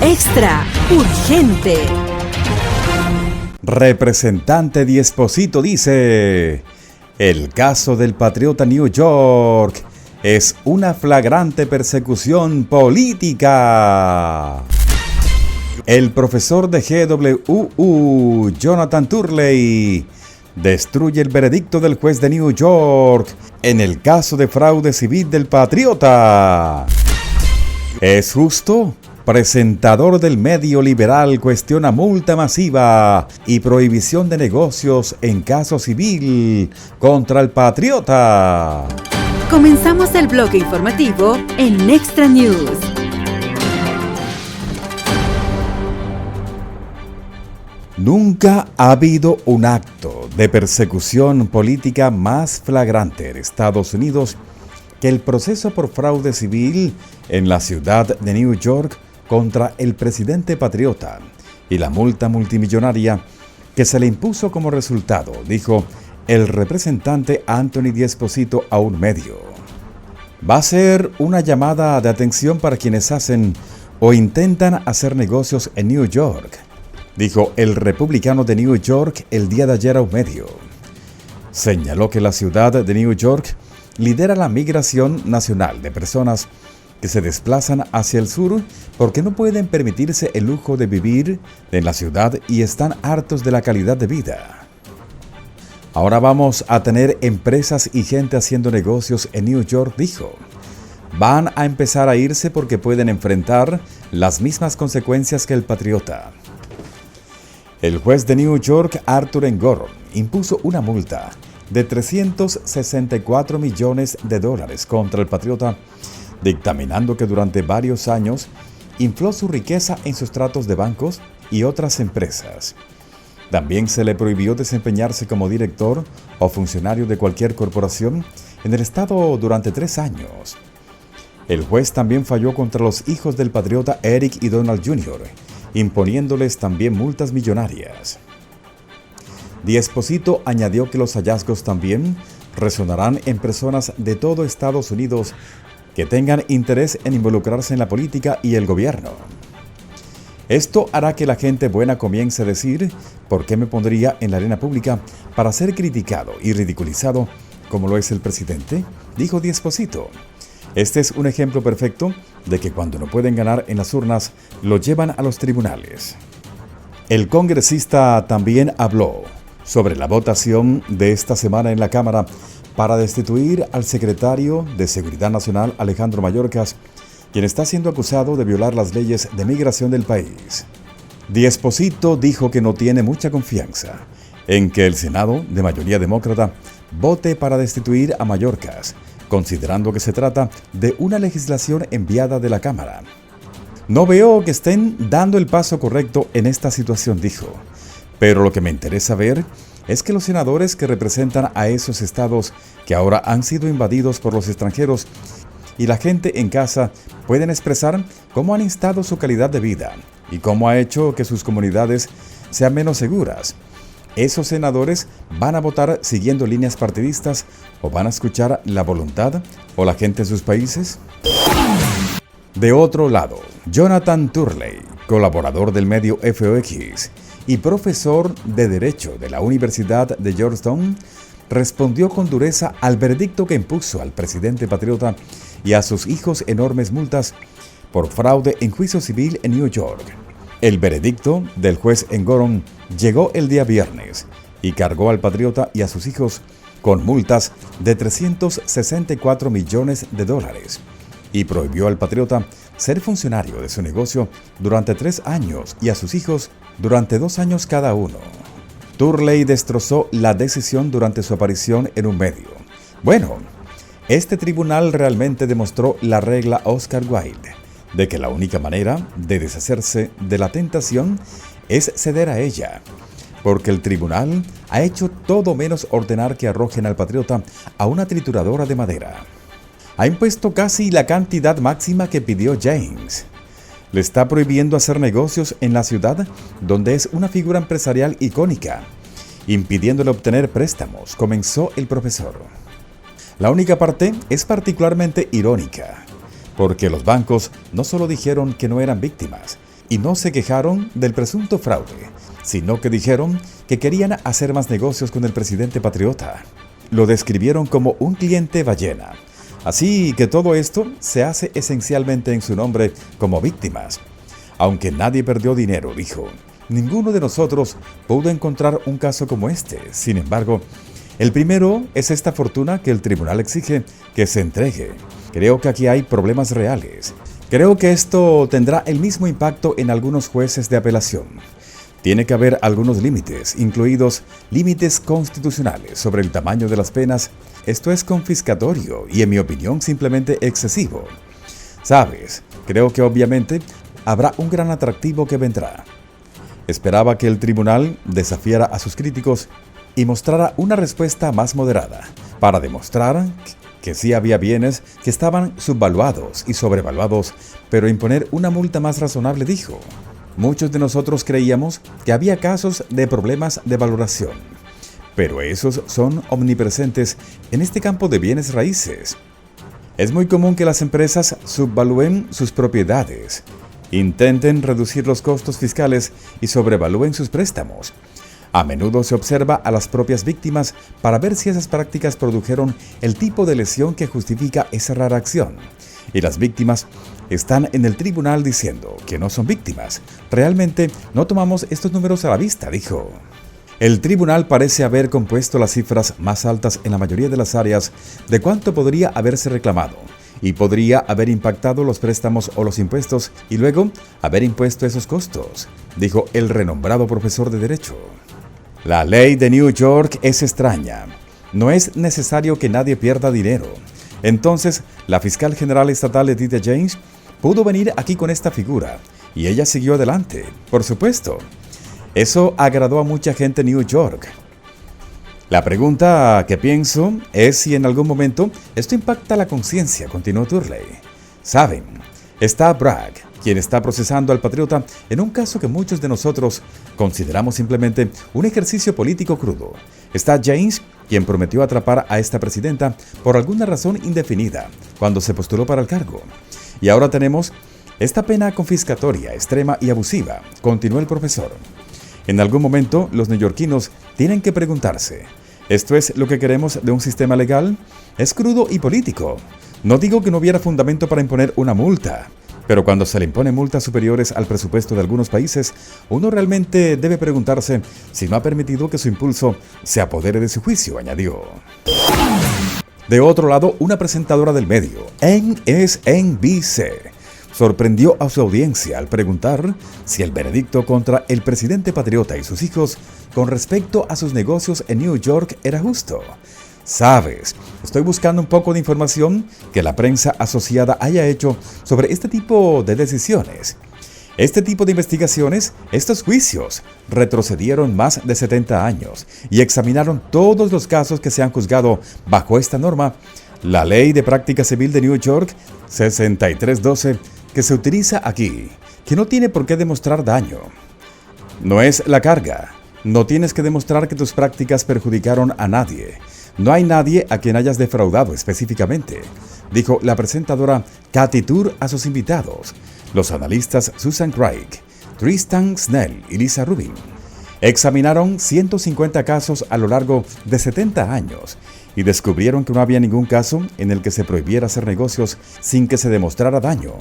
Extra urgente. Representante Diesposito dice: el caso del patriota New York es una flagrante persecución política. El profesor de GWU, Jonathan Turley, destruye el veredicto del juez de New York en el caso de fraude civil del patriota. ¿Es justo? Presentador del medio liberal cuestiona multa masiva y prohibición de negocios en caso civil contra el patriota. Comenzamos el bloque informativo en Extra News. Nunca ha habido un acto de persecución política más flagrante en Estados Unidos que el proceso por fraude civil en la ciudad de New York contra el presidente patriota y la multa multimillonaria que se le impuso como resultado, dijo el representante Anthony Diesposito a un medio. Va a ser una llamada de atención para quienes hacen o intentan hacer negocios en New York, dijo el republicano de New York el día de ayer a un medio. Señaló que la ciudad de New York lidera la migración nacional de personas que se desplazan hacia el sur porque no pueden permitirse el lujo de vivir en la ciudad y están hartos de la calidad de vida. Ahora vamos a tener empresas y gente haciendo negocios en New York, dijo. Van a empezar a irse porque pueden enfrentar las mismas consecuencias que el patriota. El juez de New York, Arthur Engoron, impuso una multa de $364 millones contra el patriota, dictaminando que durante varios años infló su riqueza en sus tratos de bancos y otras empresas. También se le prohibió desempeñarse como director o funcionario de cualquier corporación en el estado durante 3 años. El juez también falló contra los hijos del patriota Eric y Donald Jr., imponiéndoles también multas millonarias. Diesposito añadió que los hallazgos también resonarán en personas de todo Estados Unidos que tengan interés en involucrarse en la política y el gobierno. Esto hará que la gente buena comience a decir: ¿por qué me pondría en la arena pública para ser criticado y ridiculizado como lo es el presidente?, dijo Diesposito. Este es un ejemplo perfecto de que cuando no pueden ganar en las urnas, lo llevan a los tribunales. El congresista también habló sobre la votación de esta semana en la Cámara para destituir al secretario de Seguridad Nacional, Alejandro Mayorkas, quien está siendo acusado de violar las leyes de migración del país. Diesposito dijo que no tiene mucha confianza en que el Senado, de mayoría demócrata, vote para destituir a Mayorkas, considerando que se trata de una legislación enviada de la Cámara. No veo que estén dando el paso correcto en esta situación, dijo. Pero lo que me interesa ver es que los senadores que representan a esos estados que ahora han sido invadidos por los extranjeros y la gente en casa pueden expresar cómo han instado su calidad de vida y cómo ha hecho que sus comunidades sean menos seguras. ¿Esos senadores van a votar siguiendo líneas partidistas o van a escuchar la voluntad o la gente en sus países? De otro lado, Jonathan Turley, colaborador del medio FOX y profesor de Derecho de la Universidad de Georgetown, respondió con dureza al veredicto que impuso al presidente patriota y a sus hijos enormes multas por fraude en juicio civil en New York. El veredicto del juez Engoron llegó el día viernes y cargó al patriota y a sus hijos con multas de $364 millones y prohibió al patriota ser funcionario de su negocio durante 3 años y a sus hijos durante 2 años cada uno. Turley destrozó la decisión durante su aparición en un medio. Bueno, este tribunal realmente demostró la regla Oscar Wilde, de que la única manera de deshacerse de la tentación es ceder a ella, porque el tribunal ha hecho todo menos ordenar que arrojen al patriota a una trituradora de madera. Ha impuesto casi la cantidad máxima que pidió James. Le está prohibiendo hacer negocios en la ciudad donde es una figura empresarial icónica, impidiéndole obtener préstamos, comenzó el profesor. La única parte es particularmente irónica, porque los bancos no solo dijeron que no eran víctimas, y no se quejaron del presunto fraude, sino que dijeron que querían hacer más negocios con el presidente patriota. Lo describieron como un cliente ballena. Así que todo esto se hace esencialmente en su nombre como víctimas. Aunque nadie perdió dinero, dijo. Ninguno de nosotros pudo encontrar un caso como este. Sin embargo, el primero es esta fortuna que el tribunal exige que se entregue. Creo que aquí hay problemas reales. Creo que esto tendrá el mismo impacto en algunos jueces de apelación. Tiene que haber algunos límites, incluidos límites constitucionales sobre el tamaño de las penas. Esto es confiscatorio y, en mi opinión, simplemente excesivo. Sabes, creo que obviamente habrá un gran atractivo que vendrá. Esperaba que el tribunal desafiara a sus críticos y mostrara una respuesta más moderada, para demostrar que sí había bienes que estaban subvaluados y sobrevaluados, pero imponer una multa más razonable, dijo. Muchos de nosotros creíamos que había casos de problemas de valoración, pero esos son omnipresentes en este campo de bienes raíces. Es muy común que las empresas subvalúen sus propiedades, intenten reducir los costos fiscales y sobrevalúen sus préstamos. A menudo se observa a las propias víctimas para ver si esas prácticas produjeron el tipo de lesión que justifica esa rara acción. Y las víctimas están en el tribunal diciendo que no son víctimas. Realmente no tomamos estos números a la vista, dijo. El tribunal parece haber compuesto las cifras más altas en la mayoría de las áreas de cuánto podría haberse reclamado, y podría haber impactado los préstamos o los impuestos y luego haber impuesto esos costos, dijo el renombrado profesor de Derecho. La ley de New York es extraña. No es necesario que nadie pierda dinero. Entonces, la fiscal general estatal Letitia James pudo venir aquí con esta figura, y ella siguió adelante, por supuesto. Eso agradó a mucha gente en New York. La pregunta que pienso es si en algún momento esto impacta la conciencia, continuó Turley. Saben, está Bragg, quien está procesando al patriota en un caso que muchos de nosotros consideramos simplemente un ejercicio político crudo. Está James, quien prometió atrapar a esta presidenta por alguna razón indefinida cuando se postuló para el cargo. Y ahora tenemos esta pena confiscatoria, extrema y abusiva, continuó el profesor. En algún momento, los neoyorquinos tienen que preguntarse, ¿esto es lo que queremos de un sistema legal? Es crudo y político. No digo que no hubiera fundamento para imponer una multa, pero cuando se le imponen multas superiores al presupuesto de algunos países, uno realmente debe preguntarse si no ha permitido que su impulso se apodere de su juicio, añadió. De otro lado, una presentadora del medio, MSNBC, sorprendió a su audiencia al preguntar si el veredicto contra el presidente patriota y sus hijos con respecto a sus negocios en New York era justo. Sabes, estoy buscando un poco de información que la prensa asociada haya hecho sobre este tipo de decisiones. Este tipo de investigaciones, estos juicios, retrocedieron más de 70 años y examinaron todos los casos que se han juzgado bajo esta norma, la Ley de Práctica Civil de New York 6312, que se utiliza aquí, que no tiene por qué demostrar daño. No es la carga. No tienes que demostrar que tus prácticas perjudicaron a nadie. No hay nadie a quien hayas defraudado específicamente, dijo la presentadora Kathy Tur a sus invitados, los analistas Susan Craig, Tristan Snell y Lisa Rubin. Examinaron 150 casos a lo largo de 70 años y descubrieron que no había ningún caso en el que se prohibiera hacer negocios sin que se demostrara daño.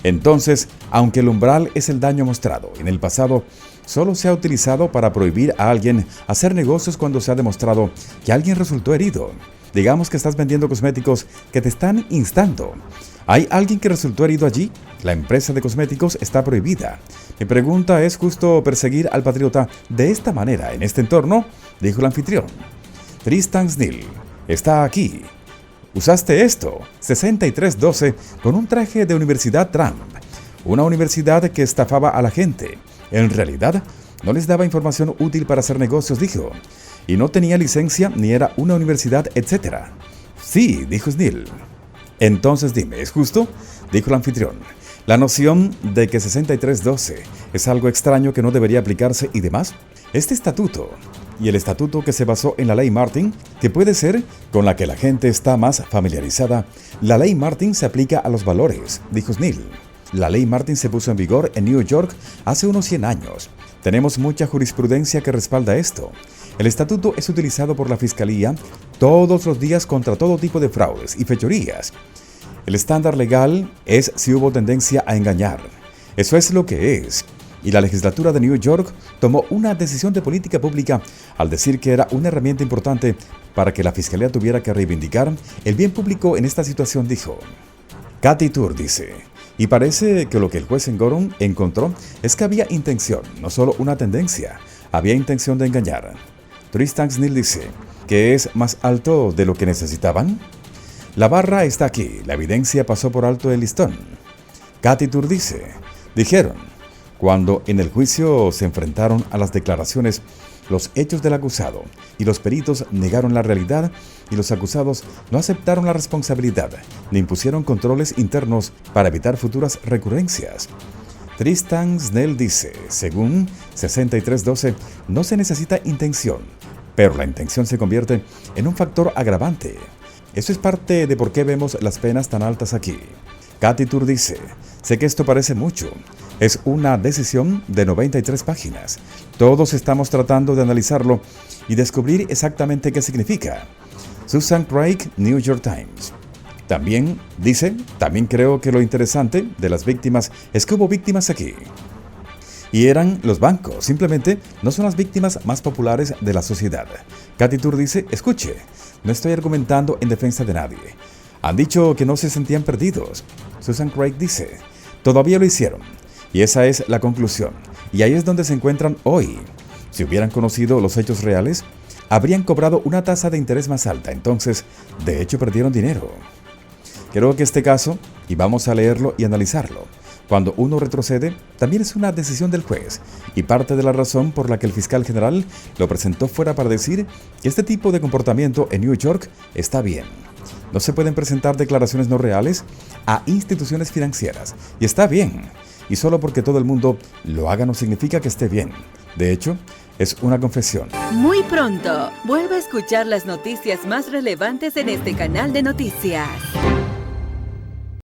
Entonces, aunque el umbral es el daño mostrado en el pasado, solo se ha utilizado para prohibir a alguien hacer negocios cuando se ha demostrado que alguien resultó herido. Digamos que estás vendiendo cosméticos que te están instando. ¿Hay alguien que resultó herido allí? La empresa de cosméticos está prohibida. Mi pregunta es, ¿justo perseguir al patriota de esta manera en este entorno?, dijo el anfitrión. Tristan Snell está aquí. Usaste esto, 6312, con un traje de Universidad Trump, una universidad que estafaba a la gente. En realidad, no les daba información útil para hacer negocios, dijo, y no tenía licencia ni era una universidad, etc. Sí, dijo Snell. Entonces dime, ¿es justo?, dijo el anfitrión. La noción de que 6312 es algo extraño que no debería aplicarse y demás. Este estatuto y el estatuto que se basó en la ley Martin, que puede ser con la que la gente está más familiarizada, la ley Martin se aplica a los valores, dijo Snell. La ley Martin se puso en vigor en New York hace unos 100 años. Tenemos mucha jurisprudencia que respalda esto. El estatuto es utilizado por la Fiscalía todos los días contra todo tipo de fraudes y fechorías. El estándar legal es si hubo tendencia a engañar. Eso es lo que es. Y la legislatura de New York tomó una decisión de política pública al decir que era una herramienta importante para que la Fiscalía tuviera que reivindicar el bien público en esta situación, dijo. Kathy Tur dice, y parece que lo que el juez Engoron encontró es que había intención, no solo una tendencia, había intención de engañar. Tristan Snell dice, ¿que es más alto de lo que necesitaban? La barra está aquí, la evidencia pasó por alto el listón. Kathy Tur dice, dijeron, cuando en el juicio se enfrentaron a las declaraciones, los hechos del acusado y los peritos negaron la realidad y los acusados no aceptaron la responsabilidad ni impusieron controles internos para evitar futuras recurrencias. Tristan Snell dice, según 6312, no se necesita intención, pero la intención se convierte en un factor agravante. Eso es parte de por qué vemos las penas tan altas aquí. Kathy Tur dice, sé que esto parece mucho. Es una decisión de 93 páginas. Todos estamos tratando de analizarlo y descubrir exactamente qué significa. Susan Craig, New York Times. También dice, también creo que lo interesante de las víctimas es que hubo víctimas aquí. Y eran los bancos, simplemente no son las víctimas más populares de la sociedad. Kathy Tur dice, escuche, no estoy argumentando en defensa de nadie. Han dicho que no se sentían perdidos. Susan Craig dice, todavía lo hicieron. Y esa es la conclusión. Y ahí es donde se encuentran hoy. Si hubieran conocido los hechos reales, habrían cobrado una tasa de interés más alta. Entonces, de hecho, perdieron dinero. Creo que este caso, y vamos a leerlo y analizarlo, cuando uno retrocede, también es una decisión del juez. Y parte de la razón por la que el fiscal general lo presentó fuera para decir que este tipo de comportamiento en New York está bien. No se pueden presentar declaraciones no reales a instituciones financieras. Y está bien. Y solo porque todo el mundo lo haga no significa que esté bien. De hecho, es una confesión. Muy pronto, vuelve a escuchar las noticias más relevantes en este canal de noticias.